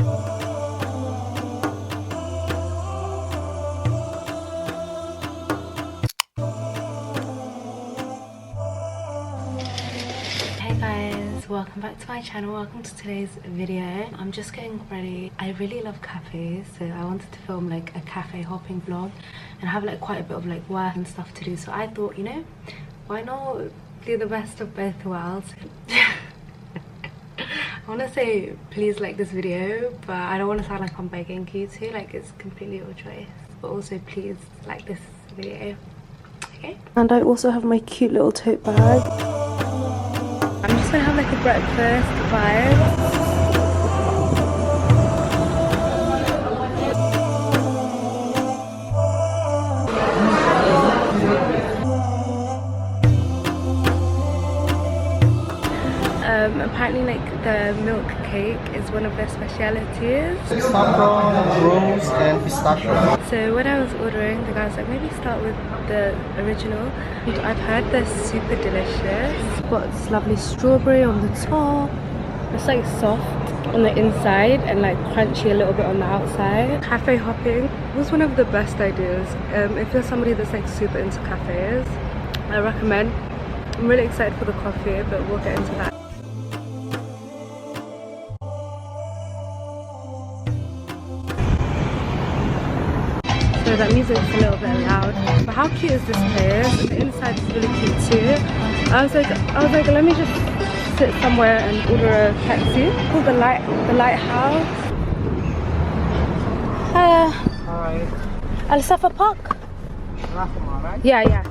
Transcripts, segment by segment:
Hey guys, welcome back to my channel. Welcome to today's video. I'm just getting ready. I really love cafes, so I wanted to film like a cafe hopping vlog and have like quite a bit of like work and stuff to do. So I thought, you know, why not do the best of both worlds? I want to say please like this video, but I don't want to sound like I'm begging you to. Like, it's completely your choice, but also please like this video, okay? And I also have my cute little tote bag. I'm just gonna have like a breakfast vibe. Apparently like the milk cake is one of their specialities. Saffron, rose, and pistachio. So when I was ordering, the guy was like, maybe start with the original. And I've heard they're super delicious. Got this lovely strawberry on the top. It's like soft on the inside and like crunchy a little bit on the outside. Cafe hopping was one of the best ideas. If you're somebody that's like super into cafes, I recommend. I'm really excited for the coffee, but we'll get into that. So that music's a little bit loud, but how cute is this place? The inside is really cute too. I was like, let me just sit somewhere and order a taxi. Called the lighthouse. Alright. Al Safa Park. Rafama, right? Yeah.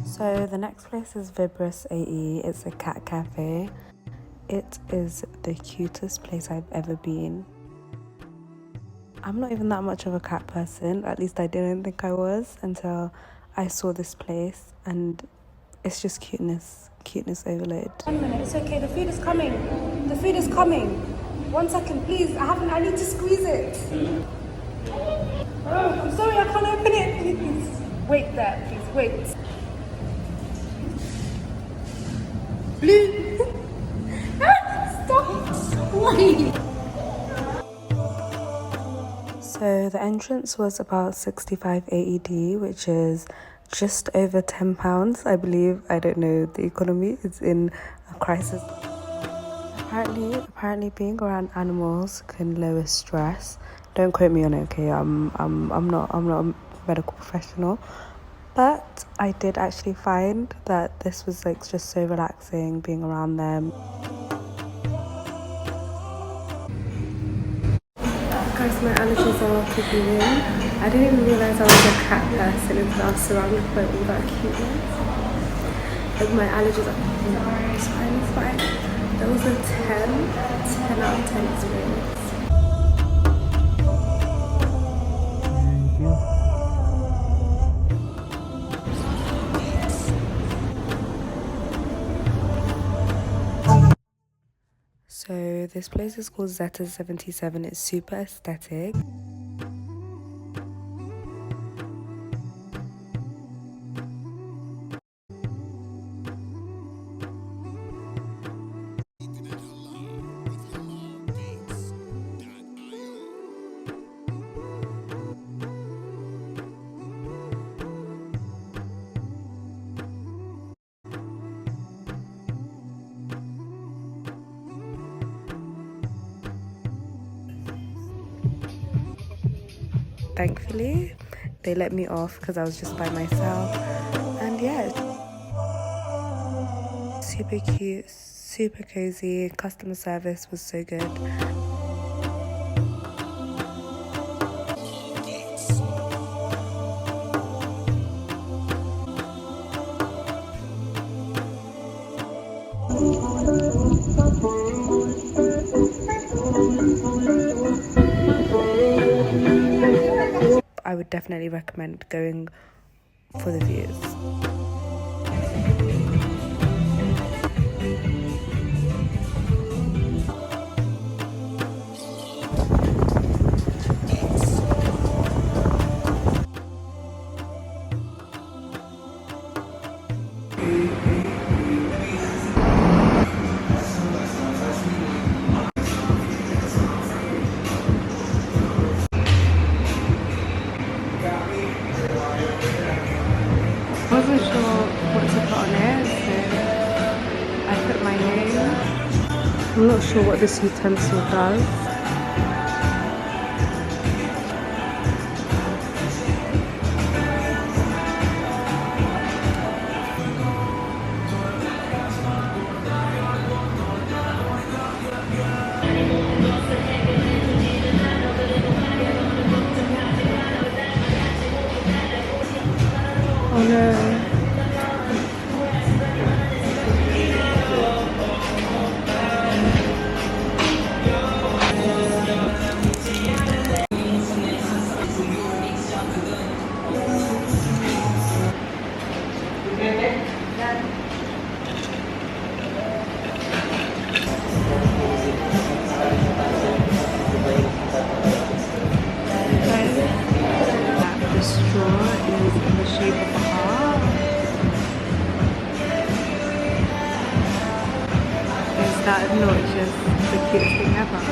So the next place is Vibris AE. It's a cat cafe. It is the cutest place I've ever been. I'm not even that much of a cat person, at least I didn't think I was until I saw this place, and it's just cuteness overload. 1 minute, it's okay, the food is coming. The food is coming. 1 second, please. I need to squeeze it. Oh, I'm sorry, I can't open it, please. Wait there, please, wait. Blue. Stop. Wait. So the entrance was about 65 AED, which is just over £10, I believe. I don't know the economy. It's in a crisis. Apparently being around animals can lower stress. Don't quote me on it, okay? I'm not a medical professional. But I did actually find that this was like just so relaxing being around them. Guys, my allergies are kicking in. I didn't even realise I was a cat person until I was surrounded by all that cuteness. Like, my allergies are kicking in. It's fine. That was a 10 out of 10 experience. So this place is called Zeta 77. It's super aesthetic. Thankfully, they let me off because I was just by myself. And yeah, super cute, super cozy. Customer service was so good. I would definitely recommend going for the views. I'm not sure what this utensil does. Oh no. The straw is in the shape of a heart. Is that not just the cutest thing ever?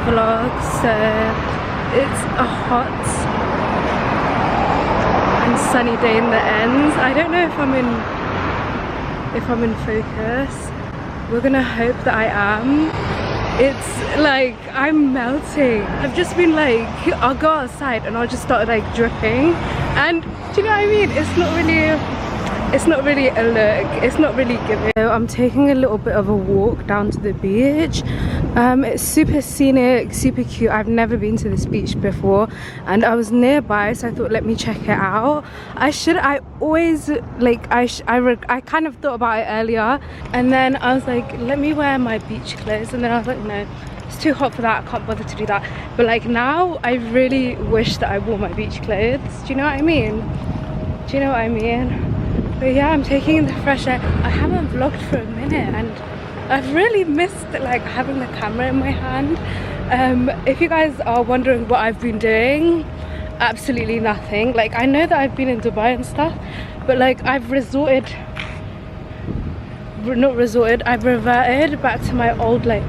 Vlog, so it's a hot and sunny day in the ends. I don't know if I'm in focus. We're gonna hope that I am. It's like I'm melting. I've just been like, I'll go outside and I'll just start like dripping, and do you know what I mean? It's not really a look, it's not really giving. So I'm taking a little bit of a walk down to the beach. It's super scenic, super cute. I've never been to this beach before and I was nearby, so I thought let me check it out. I kind of thought about it earlier, and then I was like, let me wear my beach clothes, and then I was like, no, it's too hot for that, I can't bother to do that. But like now I really wish that I wore my beach clothes. Do you know what I mean? But yeah, I'm taking in the fresh air. I haven't vlogged for a minute and I've really missed like having the camera in my hand. If you guys are wondering what I've been doing, absolutely nothing. Like, I know that I've been in Dubai and stuff, but like I've reverted back to my old like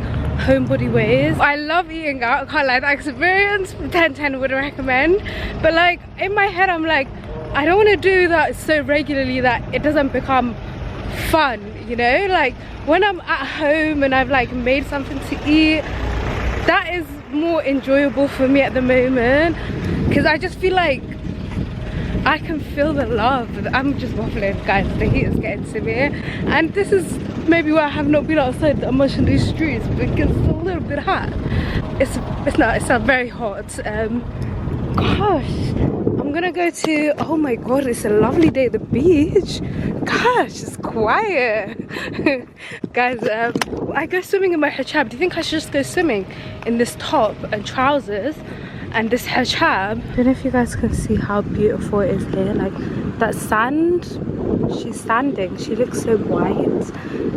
homebody ways. I love eating out, I can't lie. The experience 10/10 would recommend, but like in my head I'm like, I don't want to do that so regularly that it doesn't become fun, you know? Like when I'm at home and I've like made something to eat, that is more enjoyable for me at the moment, because I just feel like I can feel the love. I'm just waffling, guys, the heat is getting to me, and this is maybe why I have not been outside that much in these streets, because it's a little bit hot. It's not very hot. Gosh, I'm gonna go to, oh my god, it's a lovely day at the beach. Gosh, it's quiet. Guys, I go swimming in my hijab. Do you think I should just go swimming in this top and trousers and this hijab? I don't know if you guys can see how beautiful it is here. Like that sand, she's standing, she looks so white.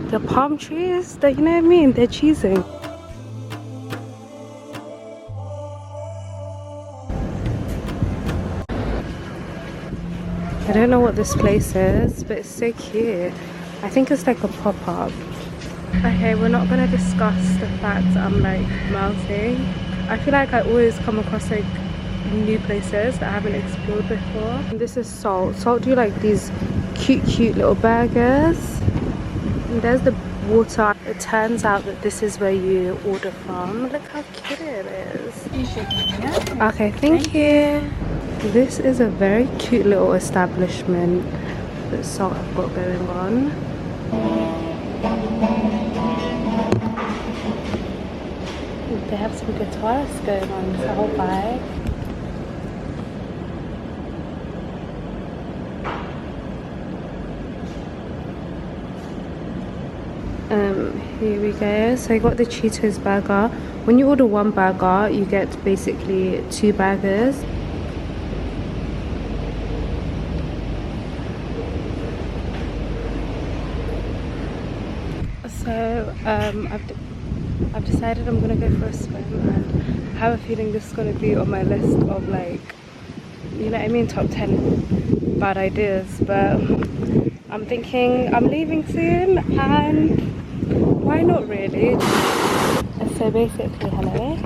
The palm trees, you know what I mean, they're cheesing. I don't know what this place is, but it's so cute. I think it's like a pop-up. Okay, we're not gonna discuss the fact that I'm like melting. I feel like I always come across like new places that I haven't explored before. And this is Salt. Salt do like these cute little burgers. And there's the water. It turns out that this is where you order from. Look how cute it is. Okay, thank you. This is a very cute little establishment that Salt have got going on. They have some guitars going on, it's a whole vibe. Here we go. So I got the Cheetos burger. When you order one burger, you get basically 2 burgers. So I've decided I'm gonna go for a swim, and I have a feeling this is gonna be on my list of, like, you know what I mean, top 10 bad ideas. But I'm thinking I'm leaving soon, and why not, really? So basically, hello.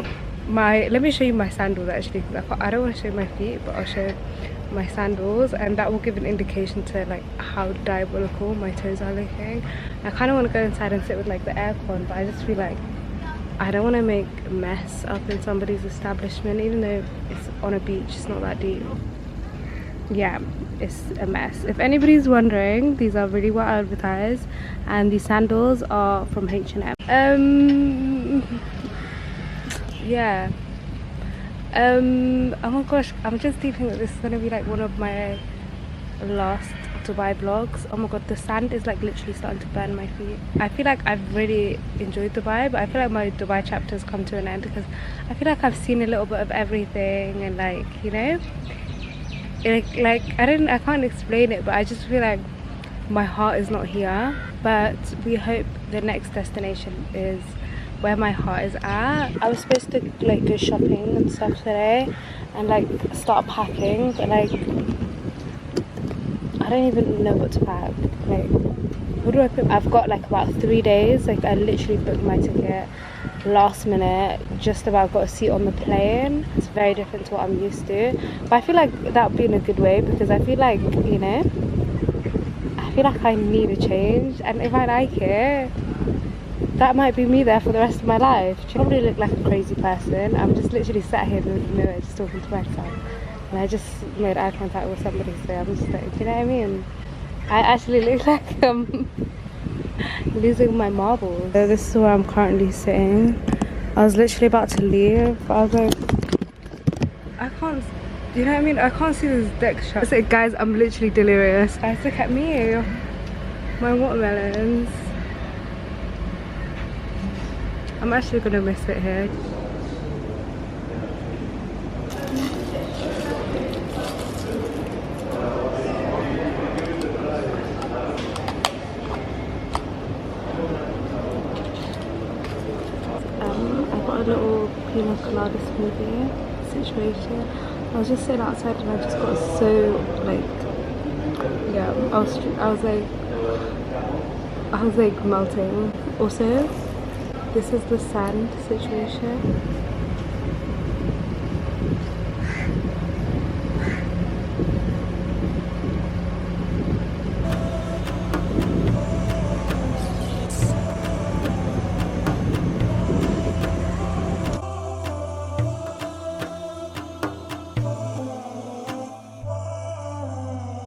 Let me show you my sandals actually, because I don't want to show my feet, but I'll show my sandals, and that will give an indication to like how diabolical my toes are looking. I kind of want to go inside and sit with like the aircon, but I just feel like I don't want to make a mess up in somebody's establishment, even though it's on a beach. It's not that deep. Yeah, it's a mess. If anybody's wondering, these are really well advertised, and these sandals are from H&M. Yeah. Oh my gosh, I'm just thinking that this is gonna be like one of my last Dubai vlogs. Oh my god, the sand is like literally starting to burn my feet. I feel like I've really enjoyed Dubai, but I feel like my Dubai chapter has come to an end, because I feel like I've seen a little bit of everything, and like, you know, like I can't explain it, but I just feel like my heart is not here. But we hope the next destination is where my heart is at. I was supposed to like go shopping and stuff today and like start packing, but like I don't even know what to pack. Like, what do I put? I've got like about 3 days. Like, I literally booked my ticket last minute, just about got a seat on the plane. It's very different to what I'm used to, but I feel like that would be in a good way, because I feel like, you know, I feel like I need a change, and if I like it, that might be me there for the rest of my life. I probably look like a crazy person. I'm just literally sat here in the mirror just talking to myself, and I just made eye contact with somebody, so I'm just like, you know what I mean? I actually look like I'm losing my marbles. So this is where I'm currently sitting. I was literally about to leave, but I was like, I can't, you know what I mean? I can't see this deck shot. I said, guys, I'm literally delirious. Guys, look at me. My watermelons. I'm actually gonna miss it here. I got a little pina colada smoothie situation. I was just sitting outside and I just got so like, yeah, I was like melting. Also, this is the sand situation.